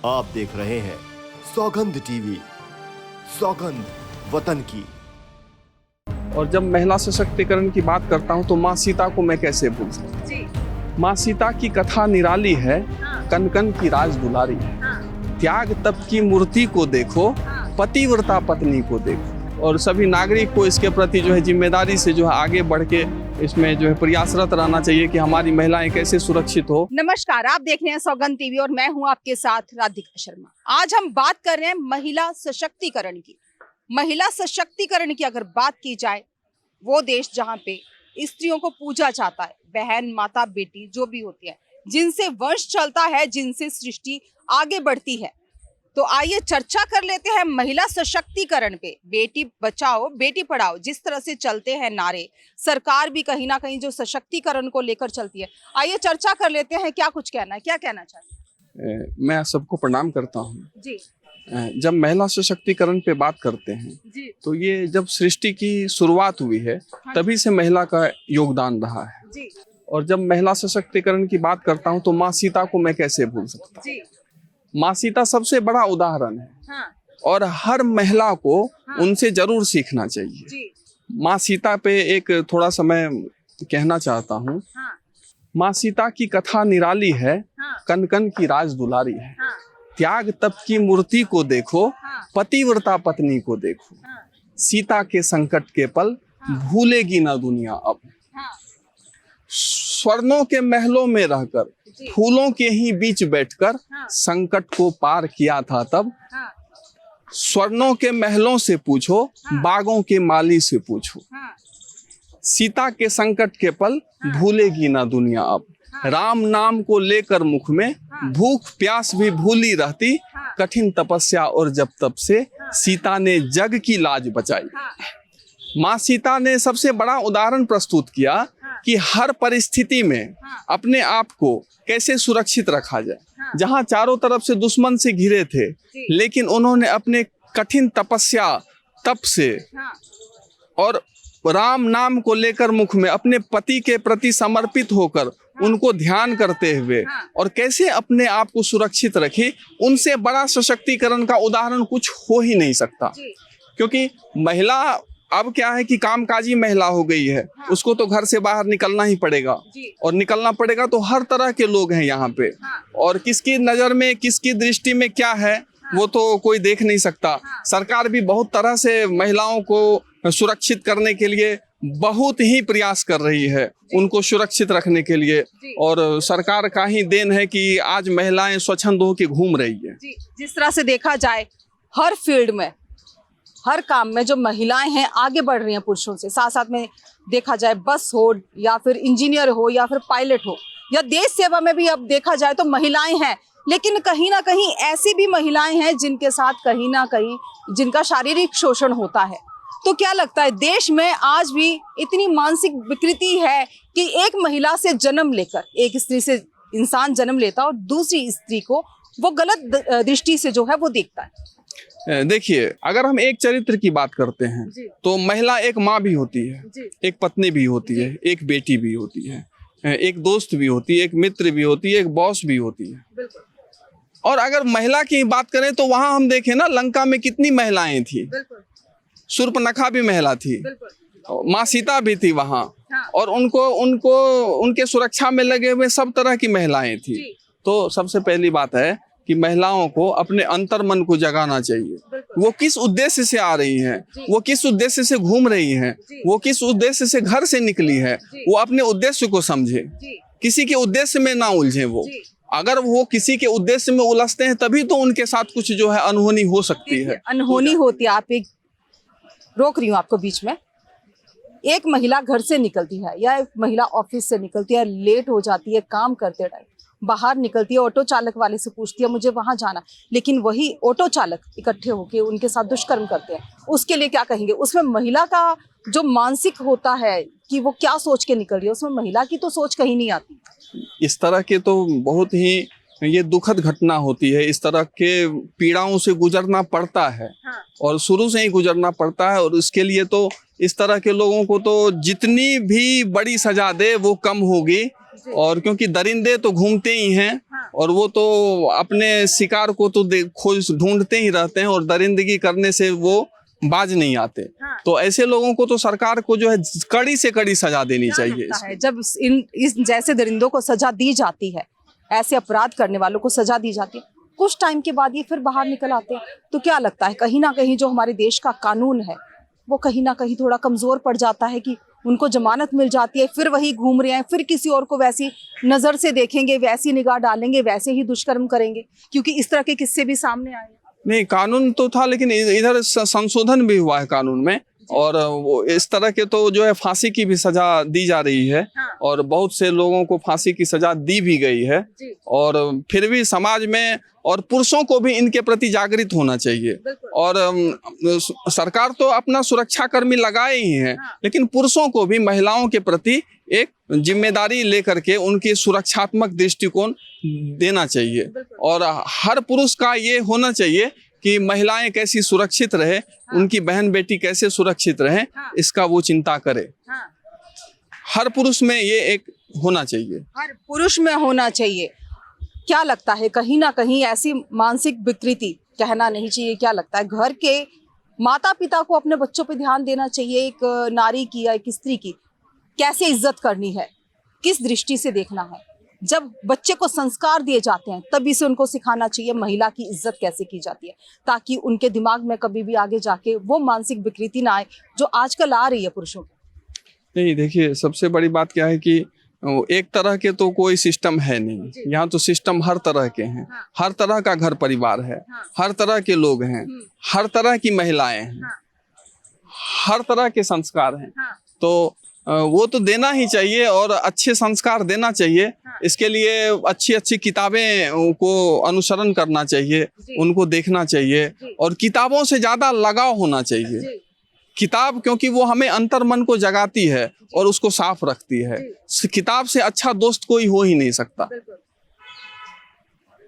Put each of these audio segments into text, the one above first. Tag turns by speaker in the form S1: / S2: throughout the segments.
S1: आप देख रहे हैं सौगंध टीवी, सौगंध वतन की।
S2: और जब महिला सशक्तिकरण की बात करता हूँ तो माँ सीता को मैं कैसे भूल सकता हूँ। माँ सीता की कथा निराली है, कन कन की राज दुलारी है। त्याग तप की मूर्ति को देखो, पतिव्रता पत्नी को देखो। और सभी नागरिक को इसके प्रति जो है जिम्मेदारी से जो है आगे बढ़ के इसमें जो है प्रयासरत रहना चाहिए कि हमारी महिलाएं कैसे सुरक्षित हो।
S3: नमस्कार, आप देख रहे हैं सौगंध टीवी और मैं हूं आपके साथ राधिका शर्मा। आज हम बात कर रहे हैं महिला सशक्तिकरण की। महिला सशक्तिकरण की अगर बात की जाए, वो देश जहां पे स्त्रियों को पूजा जाता है, बहन, माता, बेटी जो भी होती है, जिनसे वंश चलता है, जिनसे सृष्टि आगे बढ़ती है। तो आइए चर्चा कर लेते हैं महिला सशक्तिकरण पे। बेटी बचाओ बेटी पढ़ाओ जिस तरह से चलते हैं नारे, सरकार भी कहीं ना कहीं जो सशक्तिकरण को लेकर चलती है। आइए चर्चा कर लेते हैं, क्या कुछ कहना है, क्या कहना चाहते हैं?
S2: मैं सबको प्रणाम करता हूँ
S3: जी।
S2: जब महिला सशक्तिकरण पे बात करते हैं
S3: जी।
S2: तो ये जब सृष्टि की शुरुआत हुई है तभी से महिला का योगदान रहा है।
S3: जी।
S2: और जब महिला सशक्तिकरण की बात करता हूँ तो माँ सीता को मैं कैसे भूल सकता हूँ।
S3: जी।
S2: माँ सीता सबसे बड़ा उदाहरण है।
S3: हाँ।
S2: और हर महिला को
S3: हाँ।
S2: उनसे जरूर सीखना चाहिए।
S3: जी।
S2: माँ सीता पे एक थोड़ा सा मैं कहना चाहता हूँ।
S3: हाँ।
S2: माँ सीता की कथा निराली है,
S3: हाँ।
S2: कन कन की राज दुलारी है।
S3: हाँ।
S2: त्याग तप की मूर्ति को देखो,
S3: हाँ।
S2: पतिव्रता पत्नी को देखो।
S3: हाँ।
S2: सीता के संकट के पल भूलेगी ना दुनिया अब।
S3: हाँ।
S2: स्वर्णों के महलों में रहकर,
S3: जी।
S2: फूलों के ही बीच बैठकर
S3: हाँ।
S2: संकट को पार किया था तब।
S3: हाँ।
S2: स्वर्णों के महलों से पूछो,
S3: हाँ।
S2: बागों के माली से पूछो।
S3: हाँ।
S2: सीता के संकट के पल भूलेगी ना दुनिया अब।
S3: हाँ।
S2: राम नाम को लेकर मुख में
S3: हाँ।
S2: भूख प्यास भी भूली रहती।
S3: हाँ।
S2: कठिन तपस्या और जब तप से सीता ने जग की लाज बचाई।
S3: हाँ।
S2: माँ सीता ने सबसे बड़ा उदाहरण प्रस्तुत किया कि हर परिस्थिति में अपने आप को कैसे सुरक्षित रखा जाए। जहाँ चारों तरफ से दुश्मन से घिरे थे, लेकिन उन्होंने अपने कठिन तपस्या तप से और राम नाम को लेकर मुख में अपने पति के प्रति समर्पित होकर उनको ध्यान करते हुए और कैसे अपने आप को सुरक्षित रखे, उनसे बड़ा सशक्तिकरण का उदाहरण कुछ हो ही नहीं सकता। क्योंकि महिला अब क्या है कि कामकाजी महिला हो गई है, उसको तो घर से बाहर निकलना ही पड़ेगा। और निकलना पड़ेगा तो हर तरह के लोग हैं यहाँ पे, और किसकी नज़र में किसकी दृष्टि में क्या है वो तो कोई देख नहीं सकता। सरकार भी बहुत तरह से महिलाओं को सुरक्षित करने के लिए बहुत ही प्रयास कर रही है, उनको सुरक्षित रखने के लिए। और सरकार का ही देन है कि आज महिलाएं स्वच्छंद होकर घूम रही है।
S3: जिस तरह से देखा जाए, हर फील्ड में, हर काम में जो महिलाएं हैं आगे बढ़ रही हैं पुरुषों से। साथ साथ में देखा जाए, बस हो या फिर इंजीनियर हो या फिर पायलट हो, या देश सेवा में भी अब देखा जाए तो महिलाएं हैं। लेकिन कहीं ना कहीं ऐसी भी महिलाएं हैं जिनके साथ कहीं ना कहीं जिनका शारीरिक शोषण होता है। तो क्या लगता है, देश में आज भी इतनी मानसिक विकृति है कि एक महिला से जन्म लेकर, एक स्त्री से इंसान जन्म लेता है और दूसरी स्त्री को वो गलत दृष्टि से जो है वो देखता है।
S2: देखिए, अगर हम एक चरित्र की बात करते हैं तो महिला एक माँ भी होती है, एक पत्नी भी होती है, एक बेटी भी होती है, एक दोस्त भी होती है, एक मित्र भी होती है, एक बॉस भी होती है। और अगर महिला की बात करें तो वहां हम देखें ना, लंका में कितनी महिलाएं थी। शूर्पणखा भी महिला थी, माँ सीता भी थी वहां। और उनके सुरक्षा में लगे हुए सब तरह की महिलाएं थी। तो सबसे पहली बात है कि महिलाओं को अपने अंतर्मन को जगाना चाहिए। वो किस उद्देश्य से आ रही हैं, वो किस उद्देश्य से घूम रही हैं, वो किस उद्देश्य से घर से निकली है, वो अपने उद्देश्य को समझे, किसी के उद्देश्य में ना उलझे। वो अगर वो किसी के उद्देश्य में उलझते हैं तभी तो उनके साथ कुछ जो है अनहोनी हो सकती है।
S3: अनहोनी होती है। आप एक रोक रही हूँ आपको बीच में। एक महिला घर से निकलती है या एक महिला ऑफिस से निकलती है, लेट हो जाती है काम करते टाइम, बाहर निकलती है, ऑटो चालक वाले से पूछती है मुझे वहां जाना, लेकिन वही ऑटो चालक इकट्ठे होके उनके साथ दुष्कर्म करते हैं। उसके लिए क्या कहेंगे? उसमें महिला का जो मानसिक होता है कि वो क्या सोच के निकल रही है, उसमें महिला की तो सोच कहीं नहीं आती।
S2: इस तरह के तो बहुत ही ये दुखद घटना होती है। इस तरह के पीड़ाओं से गुजरना पड़ता है। और शुरू से ही गुजरना पड़ता है। और इसके लिए तो इस तरह के लोगों को तो जितनी भी बड़ी सजा दे वो कम होगी। और क्योंकि दरिंदे तो घूमते ही हैं और वो तो अपने शिकार को तो खोज ढूंढते ही रहते हैं और दरिंदगी करने से वो बाज नहीं आते।
S3: हाँ।
S2: तो ऐसे लोगों को तो सरकार को जो है कड़ी से कड़ी सजा देनी
S3: क्या
S2: चाहिए।
S3: लगता है जब इस जैसे दरिंदों को सजा दी जाती है, ऐसे अपराध करने वालों को सजा दी जाती है, कुछ टाइम के बाद ये फिर बाहर निकल आते हैं, तो क्या लगता है कहीं ना कहीं जो हमारे देश का कानून है वो कहीं ना कहीं थोड़ा कमजोर पड़ जाता है कि उनको जमानत मिल जाती है, फिर वही घूम रहे हैं, फिर किसी और को वैसी नजर से देखेंगे, वैसी निगाह डालेंगे, वैसे ही दुष्कर्म करेंगे, क्योंकि इस तरह के किस्से भी सामने आए हैं।
S2: नहीं, कानून तो था लेकिन इधर संशोधन भी हुआ है कानून में, और वो इस तरह के तो जो है फांसी की भी सजा दी जा रही है।
S3: हाँ।
S2: और बहुत से लोगों को फांसी की सजा दी भी गई है।
S3: जी।
S2: और फिर भी समाज में और पुरुषों को भी इनके प्रति जागृत होना चाहिए।
S3: बिल्कुल।
S2: और सरकार तो अपना सुरक्षा कर्मी लगाए ही है।
S3: हाँ।
S2: लेकिन पुरुषों को भी महिलाओं के प्रति एक जिम्मेदारी लेकर के उनके सुरक्षात्मक दृष्टिकोण देना चाहिए।
S3: बिल्कुल।
S2: और हर पुरुष का ये होना चाहिए कि महिलाएं कैसी सुरक्षित रहे,
S3: हाँ।
S2: उनकी बहन बेटी कैसे सुरक्षित रहे,
S3: हाँ।
S2: इसका वो चिंता करे।
S3: हाँ।
S2: हर पुरुष में ये एक होना चाहिए।
S3: हर पुरुष में होना चाहिए। क्या लगता है कहीं ना कहीं ऐसी मानसिक विकृति, कहना नहीं चाहिए, क्या लगता है घर के माता पिता को अपने बच्चों पे ध्यान देना चाहिए, एक नारी की या एक स्त्री की कैसे इज्जत करनी है, किस दृष्टि से देखना है? जब बच्चे को संस्कार दिए जाते हैं तभी से उनको सिखाना चाहिए महिला की इज्जत कैसे की जाती है, ताकि उनके दिमाग में कभी भी आगे जाके वो मानसिक विकृति ना आए जो आजकल आ रही है पुरुषों को।
S2: नहीं, देखिए सबसे बड़ी बात क्या है कि एक तरह के तो कोई सिस्टम है नहीं, यहाँ तो सिस्टम हर तरह के हैं।
S3: हाँ।
S2: हर तरह का घर परिवार है।
S3: हाँ।
S2: हर तरह के लोग हैं। हर तरह की महिलाएं हैं।
S3: हाँ।
S2: हर तरह के संस्कार हैं।
S3: हाँ।
S2: तो वो तो देना ही चाहिए और अच्छे संस्कार देना चाहिए।
S3: हाँ।
S2: इसके लिए अच्छी अच्छी किताबें को अनुसरण करना चाहिए,
S3: जी।
S2: उनको देखना चाहिए
S3: जी।
S2: और किताबों से ज्यादा लगाव होना चाहिए।
S3: जी।
S2: किताब क्योंकि वो हमें अंतर मन को जगाती है और उसको साफ रखती है। किताब से अच्छा दोस्त कोई हो ही नहीं सकता।
S3: बिल्कुल।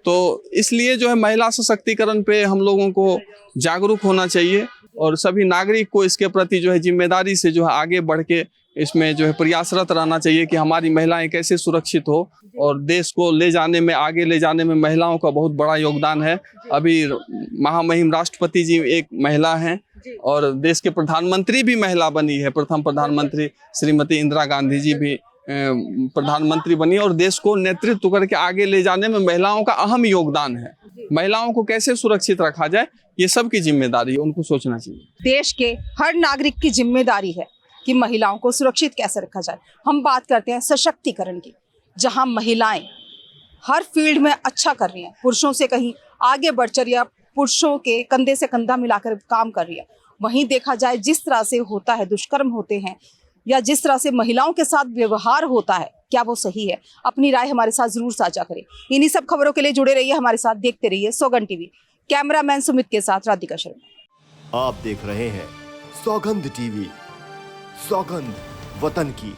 S2: तो इसलिए जो है महिला सशक्तिकरण पे हम लोगों को जागरूक होना चाहिए और सभी नागरिक को इसके प्रति जो है जिम्मेदारी से जो है आगे बढ़ के इसमें जो है प्रयासरत रहना चाहिए कि हमारी महिलाएं कैसे सुरक्षित हो। और देश को ले जाने में, आगे ले जाने में महिलाओं का बहुत बड़ा योगदान है। अभी महामहिम राष्ट्रपति जी एक महिला हैं और देश के प्रधानमंत्री भी महिला बनी है। प्रथम प्रधानमंत्री श्रीमती इंदिरा गांधी जी भी प्रधानमंत्री बनी और देश को नेतृत्व करके आगे ले जाने में महिलाओं का अहम योगदान है। महिलाओं को कैसे सुरक्षित रखा जाए ये सबकी जिम्मेदारी है, उनको सोचना चाहिए।
S3: देश के हर नागरिक की जिम्मेदारी है कि महिलाओं को सुरक्षित कैसे रखा जाए। हम बात करते हैं सशक्तिकरण की, जहां महिलाएं हर फील्ड में अच्छा कर रही हैं, पुरुषों से कहीं आगे बढ़ चढ़ या पुरुषों के कंधे से कंधा मिलाकर काम कर रही है। वहीं देखा जाए जिस तरह से होता है, दुष्कर्म होते हैं या जिस तरह से महिलाओं के साथ व्यवहार होता है, क्या वो सही है? अपनी राय हमारे साथ जरूर साझा करें। इन्हीं सब खबरों के लिए जुड़े रहिए हमारे साथ, देखते रहिए सौगंध टीवी। कैमरामैन सुमित के साथ राधिका शर्मा।
S1: आप देख रहे हैं सौगंध टीवी, सौगंध वतन की।